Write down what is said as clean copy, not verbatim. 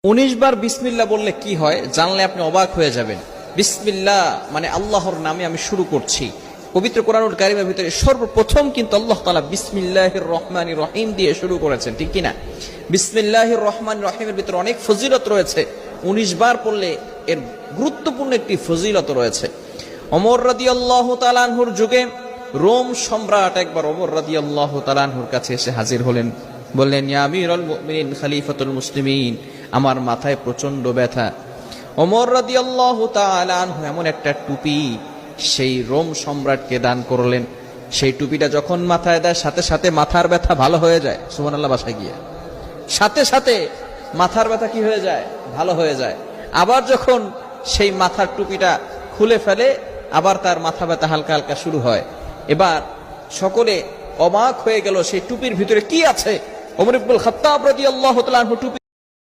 19 বার বিসমিল্লাহ বললে কি হয় জানলে আপনি অবাক হয়ে যাবেন। বিসমিল্লাহ মানে আল্লাহর নামে আমি শুরু করছি। পবিত্র কোরআনুল কারীমের ভিতরে সর্বপ্রথম কিন্তু আল্লাহ তাআলা বিসমিল্লাহির রহমানির রহিম দিয়ে শুরু করেছেন, ঠিক কি না? বিসমিল্লাহির রহমানির রহিমের ভিতরে অনেক ফজিলত রয়েছে। 19 বার পড়লে এর গুরুত্বপূর্ণ একটি ফজিলত রয়েছে। ওমর রাদিয়াল্লাহু তাআলা আনহুর যুগে রোম সম্রাট একবার ওমর রাদিয়াল্লাহু তাআলা আনহুর কাছে এসে হাজির হলেন। বললেন, ইয়া আমিরুল মুমিনিন খলিফাতুল মুসলিমিন, আমার মাথায় প্রচন্ড ব্যথা। ওমর রাদিয়াল্লাহু তাআলা আনহু এমন একটা টুপি সেই রোম সম্রাটকে দান করলেন। সেই টুপিটা যখন মাথায় দেয় সাথে সাথে মাথার ব্যথা ভালো হয়ে যায়। সুবহানাল্লাহ, বাসায় গিয়ে সাথে সাথে মাথার ব্যথা কি হয়ে যায়? ভালো হয়ে যায়। আবার যখন সেই মাথার টুপিটা খুলে ফেলে আবার তার মাথা ব্যথা হালকা হালকা শুরু হয়। এবার সকলে অবাক হয়ে গেল সেই টুপির ভিতরে কি আছে। ওমর ইবনুল খাত্তাব রাদিয়াল্লাহু তাআলা আনহু টুপি